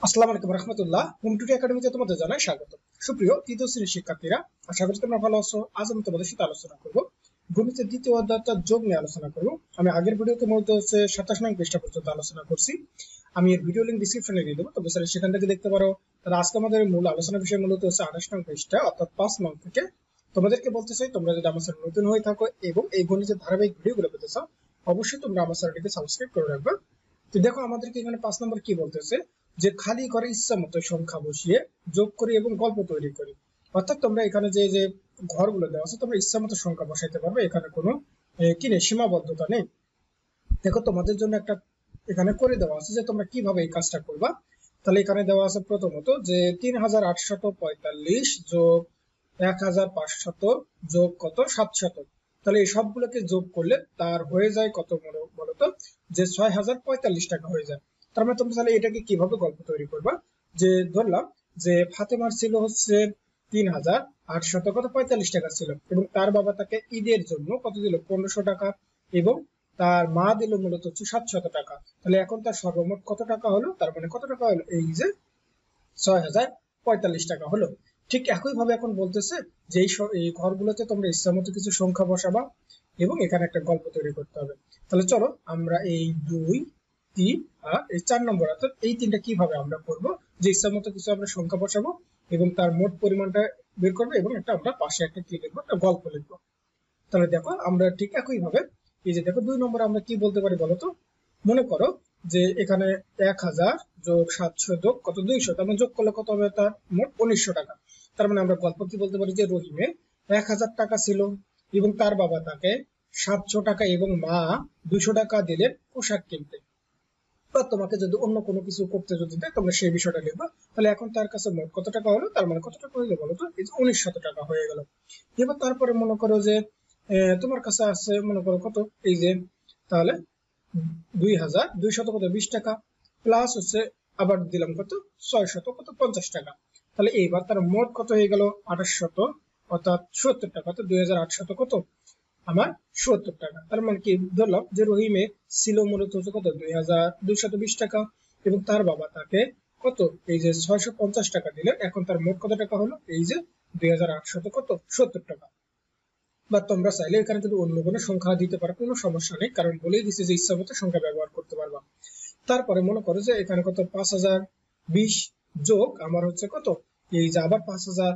আসসালামু আলাইকুম রহমতুল্লাহ। Home today একাডেমিতে তোমাদের জানাই স্বাগত। সুপ্রিয় তৃতীয় শ্রেণীর শিক্ষার্থীরা, আশা করি তোমরা ভালো আছো। আজ আমি তোমাদের সাথে আলোচনা করব গণিতের দ্বিতীয় অধ্যায়টা যোগ নিয়ে আলোচনা করব। আমি আগের ভিডিওতে মূলত 27 নং পৃষ্ঠা পর্যন্ত আলোচনা করছি। আমি এর ভিডিও লিংক ডিসক্রিপশনে দিয়ে দেবো, তবে স্যার সেখান থেকে দেখতে পারো। তাহলে আজকে আমাদের মূল আলোচনা বিষয় মূলত 28 নং পৃষ্ঠা, অর্থাৎ 5 নং থেকে। তোমাদেরকে বলতে চাই, তোমরা যদি আমার সাথে নতুন হয়ে থাকো এবং এই গণিতের ধারাবাহিক ভিডিওগুলো পেতে চাও, অবশ্যই তোমরা আমার চ্যানেলটিকে সাবস্ক্রাইব করে রাখবে। তো দেখো, আমাদেরকে এখানে 5 নম্বর কি বলতেছে, যে খালি ঘরে ইচ্ছা মতো সংখ্যা বসিয়ে যোগ করি এবং গল্প তৈরি করি। অর্থাৎ তোমরা এখানে যে যে ঘরগুলো দেওয়া আছে, তোমরা ইচ্ছা মতো সংখ্যা বসাইতে পারবে, এখানে কোনো কি নেই, সীমাবদ্ধতা নেই। দেখো, তোমাদের জন্য একটা এখানে করে দেওয়া আছে যে তোমরা কিভাবে এই কাজটা করবা। তাহলে এখানে দেওয়া আছে প্রথমত যে 3845 যোগ 1500 যোগ কত 700। তাহলে এই সবগুলোকে যোগ করলে তার হয়ে যায় কত বলতো, যে 6045 টাকা হয়ে যায়। তার মানে তোমরা তাহলে এটাকে কিভাবে গল্প তৈরি করবা, যে ধরলাম যে ফাতেমার ছিল হচ্ছে 3845 টাকা ছিল, এবং তার বাবা তাকে ঈদের জন্য কত দিল, 1500 টাকা, এবং তার মা দিল মূলত হচ্ছে 700 টাকা। তাহলে এখন তার সর্বমোট কত টাকা হলো, তার মানে কত টাকা হলো, এই যে 6045 টাকা হলো। ঠিক একই ভাবে এখন বলতেছে যে এই ঘরগুলোতে তোমরা ইচ্ছা মতো কিছু সংখ্যা বসাবা এবং এখানে একটা গল্প তৈরি করতে হবে। তাহলে চলো আমরা এই 2, 3 আর এই 4 নম্বর, অর্থাৎ এই তিনটা কিভাবে আমরা করব, যে ইচ্ছা মতো কিছু আমরা সংখ্যা বসাবো এবং তার মোট পরিমাণটা বের করবো, এবং একটা আমরা পাশে একটা কি লিখবো, একটা গল্প লিখবো। তাহলে দেখো, আমরা ঠিক একই ভাবে এই যে দেখো 2 নম্বর আমরা কি বলতে পারি বলতো। মনে করো যে এখানে 1000 যোগ 700 যোগ কত 200, তার মানে যোগ করলে কত হবে, তার মোট 1900 টাকা। তার মানে আমরা গল্প কি বলতে পারি, যে রহিমে 1000 টাকা ছিল এবং তার বাবা তাকে 700 টাকা এবং মা 200 টাকা দিলেন পোশাক কিনতে। বা তোমাকে যদি অন্য কোনো কিছু করতে যদি দেয়, তোমরা সেই বিষয়টা লিখবা। তাহলে এখন তার কাছে মোট কত টাকা হলো, তার মানে কত টাকা হয়ে বলো তো, এই যে 1900 টাকা হয়ে গেল। এবার তারপরে মনে করো যে তোমার কাছে আছে মনে করো কত, এই যে তাহলে 2200 কত 20 টাকা, প্লাস হচ্ছে আবার দিলাম কত 600 কত 50 টাকা। তাহলে এইবার তার মোট কত হয়ে গেল 2800, অর্থাৎ 70 টাকা। তো 2800 কত আমার 70 টাকা। তার মানে কি ধরলাম যে রহিমের ছিল মূলত হচ্ছে কত 2220 টাকা, এবং তার বাবা তাকে কত এই যে 650 টাকা দিলেন। এখন তার মোট কত টাকা হলো, এই যে 2800 কত 70 টাকা। বা তোমরা চাইলে এখানে যদি অন্য কোনো সংখ্যা দিতে পারো, কোনো সমস্যা নেই, কারণ বলেই দিচ্ছে যে ইচ্ছা মতো সংখ্যা ব্যবহার করতে পারবা। তারপরে মনে করো যে এখানে কত 5020 যোগ আমার হচ্ছে কত, এই যে আবার 5000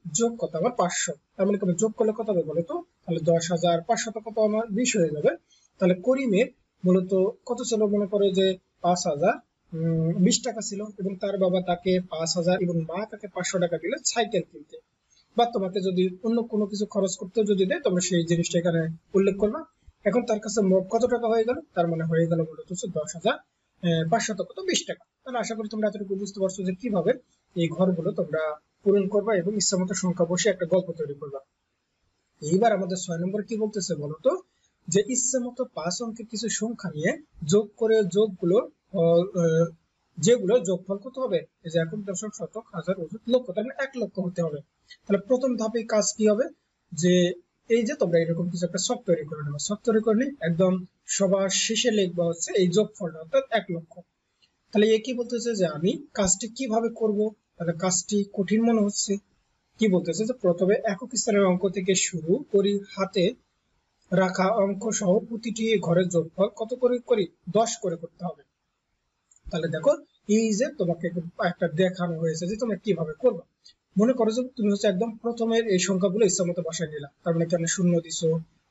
যোগ কত আমার 500। তার মানে কত যোগ করলে কত হবে বলো তো, তাহলে 10500 কত আমার 20 হয়ে যাবে। তাহলে করিমের মূলত কত ছিল, মনে করো যে 5020 টাকা ছিল, এবং তার বাবা তাকে 5000 এবং মা তাকে 500 টাকা দিলে সাইকেল কিনতে। বা তোমাকে যদি অন্য কোনো কিছু খরচ করতে যদি দেয়, তোমরা সেই জিনিসটা এখানে উল্লেখ করবা। এখন তার কাছে মোট কত টাকা হয়ে গেল, তার মানে হয়ে গেল মূলত হচ্ছে 10,520 টাকা। তাহলে আশা করি তোমরা এতটুকু বুঝতে পারছো যে কিভাবে এই ঘরগুলো তোমরা পূরণ করবা এবং ইচ্ছামতো সংখ্যা বসে একটা গল্প তৈরি করবা। এইবার আমাদের 6 নম্বর কি বলতেছে বলতো, যে ইচ্ছামতো 5 অঙ্কের কিছু সংখ্যা নিয়ে যোগ করে যোগগুলো যেগুলো যোগফল কত হবে, এই যে একক, দশক, শতক, হাজার, অযুত, লক্ষ, তার মানে 1 লক্ষ হতে হবে। তাহলে প্রথম ধাপে কাজ কি হবে, যে এই যে তোমরা এরকম কিছু একটা ছক তৈরি করে নেবে। ছক তৈরি করে নিয়ে একদম সবার শেষে লিখবা হচ্ছে এই যোগফলটা, অর্থাৎ 1 লক্ষ। তাহলে এ কি বলতেছে, যে আমি কাজটি কিভাবে করব। তাহলে কাজটি কঠিন মনে হচ্ছে, কি বলতেছে, যে প্রথমে একক স্থানের অঙ্ক থেকে শুরু করি, হাতে রাখা অঙ্ক সহ প্রতিটি ঘরের যোগফল কত করে করি, 10 করে করতে হবে। তাহলে দেখো, এই যে তোমাকে একটা দেখানো হয়েছে যে তোমরা কিভাবে করবে। মনে করো যে তুমি হচ্ছে একদম প্রথমের এই সংখ্যাগুলো ইচ্ছা মতো বসায় নিলা। তার মানে এখানে 0 দিছো,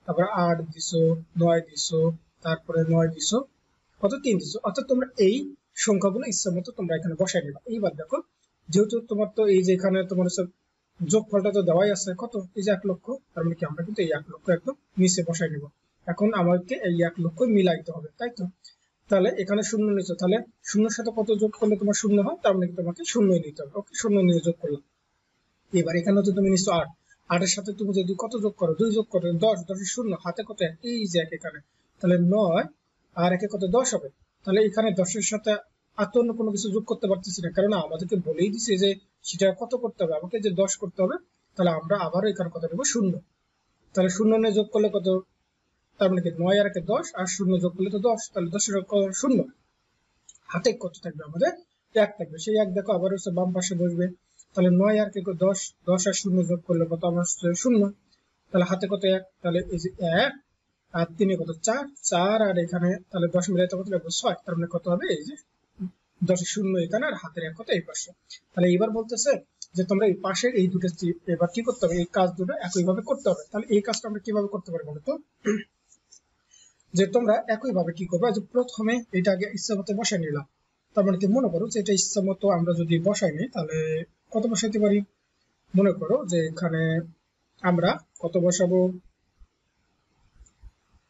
তারপর 8 দিছো, 9 দিছো, তারপরে 9 দিছো, কত 3 দিছো। অর্থাৎ তোমরা এই সংখ্যাগুলো ইচ্ছা মতো তোমরা এখানে বসায় নিবা। এইবার দেখো, যেহেতু তোমার তো এই যে এখানে তোমার হচ্ছে যোগফলটা তো দেওয়াই আছে কত, এই যে 1 লক্ষ। তার মানে কি আমরা কিন্তু এই 1 লক্ষ একদম নিচে বসাই নিব। এখন আমাকে এই 1 লক্ষ মিলাইতে হবে, তাই তো। তাহলে এখানে 0 নিচ্ছ, তাহলে 0-এর সাথে কত যোগ করলে তোমার 0 হয়, তার মানে তোমাকে 0 নিতে হবে। ওকে, 0 নিয়ে যোগ করলাম। এবার এখানে তো তুমি নিচ্ছ 8, 8 এর সাথে তুমি যদি কত যোগ করো, 2 যোগ করো, 10, 10 0, হাতে কত, এই যে এক এখানে, তাহলে 9 আর একে কত 10 হবে। তাহলে এখানে 10 এর সাথে আর তো অন্য কোনো কিছু যোগ করতে পারতেছি না, কারণ আমাদেরকে বলেই দিছে যে সেটা কত করতে হবে, আমাকে যে 10 করতে হবে। তাহলে আমরা আবারও এখানে কত নেব, 0। তাহলে 0 নিয়ে যোগ করলে কত, তার মানে কি 9 আর একে 10, আর 0 যোগ করলে তো 10, তাহলে 10 এর 0, হাতে কত থাকবে আমাদের এক থাকবে, সেই এক দেখো আবার হচ্ছে বাম পাশে বসবে। তাহলে 9 আর কে 10, 10 আর 0 যোগ করলে কত আমার হচ্ছে 0। তাহলে হাতে কত 1, তাহলে এই যে 1 আর 3 কত 4, 4 আর এখানে তাহলে 10 মিলাইতে কত লাগবে 6, তার মানে কত হবে এই যে 10 এর 0 এখানে আর হাতের 1 কত এই পাশে। তাহলে এবার বলতেছে যে তোমরা এই পাশের এই দুটো এবার কি করতে হবে, এই কাজ দুটো একইভাবে করতে হবে। তাহলে এই কাজটা আমরা কিভাবে করতে পারি বলো তো, যে তোমরা একইভাবে কি করবে, যে প্রথমে এটা আগে ইচ্ছা মতো বসাই নিলাম। তার মানে কি মনে করো যে এটা ইচ্ছা মতো আমরা যদি বসাই নিই তাহলে কত বসাইতে পারি, মনে করো যে এখানে আমরা কত বসাবো,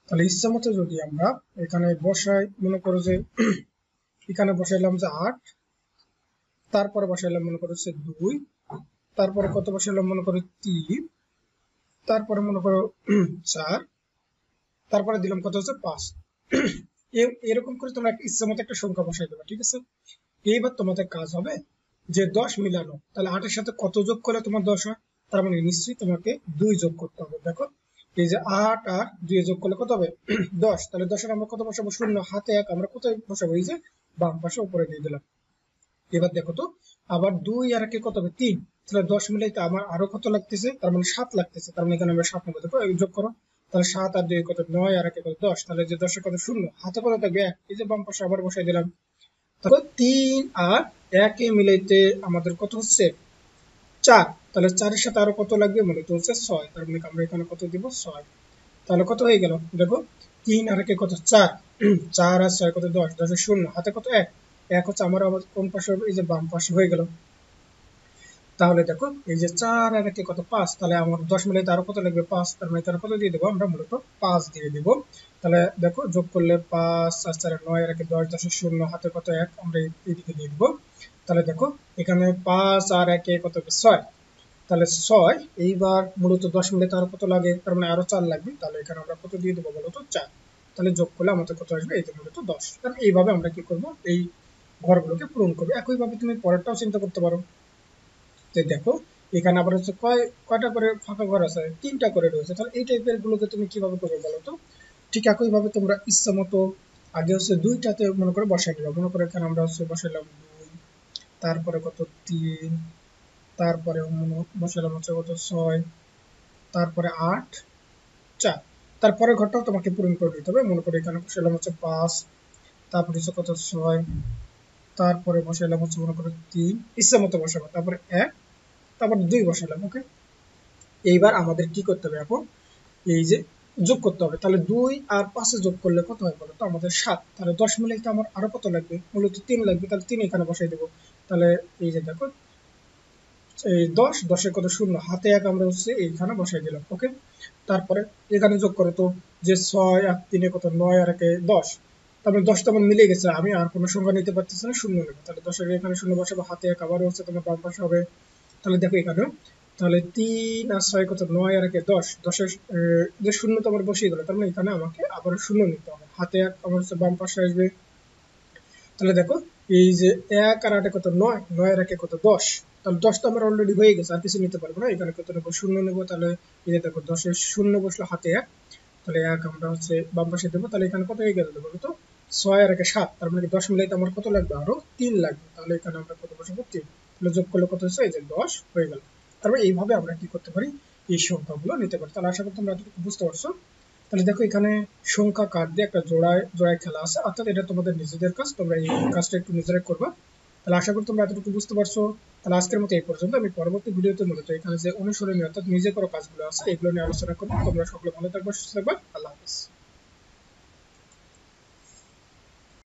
তাহলে ইচ্ছা মতো যদি আমরা এখানে বসাই, মনে করো যে এখানে বসাইলাম যে 8, তারপরে বসাইলাম মনে করো যে 2, তারপরে কত বসাইলাম মনে করো 3, তারপরে মনে করো 4, তারপরে দিলাম কত হচ্ছে 5। এরকম করে তোমরা ইচ্ছা মতো একটা সংখ্যা বসাই দেবে, ঠিক আছে। এইবার তোমাদের কাজ হবে যে 10 মিলানো, তাহলে 8 এর সাথে কত যোগ করলে তোমার 10 হয়, তার মানে নিশ্চয়ই তোমাকে 2 যোগ করতে হবে। দেখো এই যে 8 আর 2 যোগ করলে কত হবে 10, তাহলে 10 এর আমরা কত বসাবো 0, হাতে 1 আমরা কোথায় বসাবো, এই যে বাম পাশে উপরে দিয়ে দিলাম। এবার দেখো তো আবার 2 আর 1 কত হবে 3, তাহলে 10 মিলাইতে আমার আরো কত লাগতেছে, তার মানে 7 লাগতেছে, তার মানে এখানে আমরা 7 নেবো। দেখো যোগ করো, তাহলে 7 আর 2 কত 9 আর 1 কত 10, তাহলে যে 10 এর কত 0, হাতে কত থাকবে 1, এই যে বাম পাশে আবার বসাই দিলাম। তারপর 3 আর 1 মিলাইতে আমাদের কত হচ্ছে 4, তাহলে 4 এর সাথে আরো কত লাগবে মূলত হচ্ছে 6, তার মানে আমরা এখানে কত দিব 6। তাহলে কত হয়ে গেল দেখো 3 আর 1 কত 4, 4 আর 6 কত 10, 10 এর 0, হাতে কত 1, 1 হচ্ছে আমার আবার কোন পাশে হবে, এই যে বাম পাশে হয়ে গেল। তাহলে দেখো এই যে 4 আর 1 কত 5, তাহলে আমার 10 মিলাইতে আরো কত লাগবে 5, তার মানে এখানে কত দিয়ে দেবো আমরা মূলত 5 দিয়ে দিব। তাহলে দেখো যোগ করলে 5 আর 4 9 আর 1 10, 10 এর 0, হাতে কত 1 আমরা এইদিকে দিয়ে দিব। তাহলে দেখো এখানে 5 আর 1 কত 6, তাহলে 6, এইবার মূলত 10 মিলাইতে আরো কত লাগে, তার মানে আরো 4 লাগবে, তাহলে এখানে আমরা কত দিয়ে দেবো বলতো 4। তাহলে যোগ করলে আমাদের কত আসবে, এই যে মূলত 10। তাহলে এইভাবে আমরা কি করব, এই ঘরগুলোকে পূরণ করবো। একইভাবে তুমি পরেরটাও চিন্তা করতে পারো, যে দেখো এখানে আবার হচ্ছে কয়টা করে ফাঁকা ঘর আছে, 3টা করে রয়েছে, তাহলে এই টাইপের গুলোকে তুমি কিভাবে করবে বলো তো। ঠিক একইভাবে তোমরা ইচ্ছা মতো আগে হচ্ছে 2টাতে মনে করে বসাই দিবা, মনে করে এখানে আমরা হচ্ছে বসাইলাম 2, তারপরে কত 3, তারপরে বসাইলাম হচ্ছে কত 6, তারপরে 8, 4, তারপরে ঘরটাও তোমাকে পূরণ করে দিতে হবে। মনে করে এখানে বসাইলাম হচ্ছে 5, তারপরে হচ্ছে কত 6, তারপরে বসাইলাম হচ্ছে মনে করে 3, ইচ্ছা মতো বসাবো, তারপরে 1, তারপর 2 বসালাম। ওকে, এইবার আমাদের কি করতে হবে এখন, এই যে যোগ করতে হবে। তাহলে 2 আর 5 যোগ করলে কত হয় বলো তো আমাদের 7, তাহলে 10 মিলাইতে আমার আরো কত লাগবে, মূলত 3 লাগবে, তাহলে 3 এখানে বসাই দেবো। তাহলে এই যে দেখো এই 10, 10 এর কত 0, হাতে 1 আমরা হচ্ছে এইখানে বসাই দিলাম। ওকে, তারপরে এখানে যোগ করো তো, যে 6 আর 3 কত 9 আর 1 10, তারপরে 10 তো আমার মিলে গেছে, আমি আর কোনো সংখ্যা নিতে পারতেছি না, 0 নেবো। তাহলে 10 এর এখানে 0 বসাবো, হাতে 1 আবার হচ্ছে তোমার বাম পাশে হবে। তাহলে দেখো এখানে, তাহলে 3 আর 6 কত 9 আর 1 10, 10 এর যে 0 তো আমার বসিয়ে গেল, তার মানে এখানে আমাকে আবার 0 নিতে হবে, হাতে 1 আমার হচ্ছে বাম পাশে আসবে। তাহলে দেখো এই যে 1 আর 8 কত 9, 9 আর 1 কত 10, তাহলে 10 তো আমার অলরেডি হয়ে গেছে, আর কিছু নিতে পারবো না, এখানে কত নেবো 0 নেবো। তাহলে এই যে দেখো 10 এর 0 বসলো, হাতে 1, তাহলে 1 আমরা হচ্ছে বাম পাশে দেবো। তাহলে এখানে কত হয়ে গেল দেবো তো 6 আর 1 7, তার মানে 10 মিলাইতে আমার কত লাগবে আরো 3 লাগবে, তাহলে এখানে আমরা কত বসাবো 3। তাহলে যোগ করলে কত হচ্ছে, এই যে 10 হয়ে গেল। তারপরে এইভাবে আমরা কি করতে পারি, এই সংখ্যাগুলো নিতে পারি। তাহলে আশা করি তোমরা এতটুকু বুঝতে পারছো। তাহলে দেখো এখানে সংখ্যা কার্ড দিয়ে একটা জোড়ায় জোড়ায় খেলা আছে, অর্থাৎ এটা তোমাদের নিজেদের কাজ, তোমরা এই কাজটা একটু নিজেরাই করবা। তাহলে আশা করি তোমরা এতটুকু বুঝতে পারছো। তাহলে আজকের মতো এই পর্যন্ত। আমি পরবর্তী ভিডিওতে মূলত এখানে যে অনুসরণীয় অর্থাৎ নিজে করা কাজগুলো আছে এগুলো নিয়ে আলোচনা করবো। তোমরা সকলে ভালো থাকবে, সুস্থ থাকবে। আল্লাহ হাফেজ।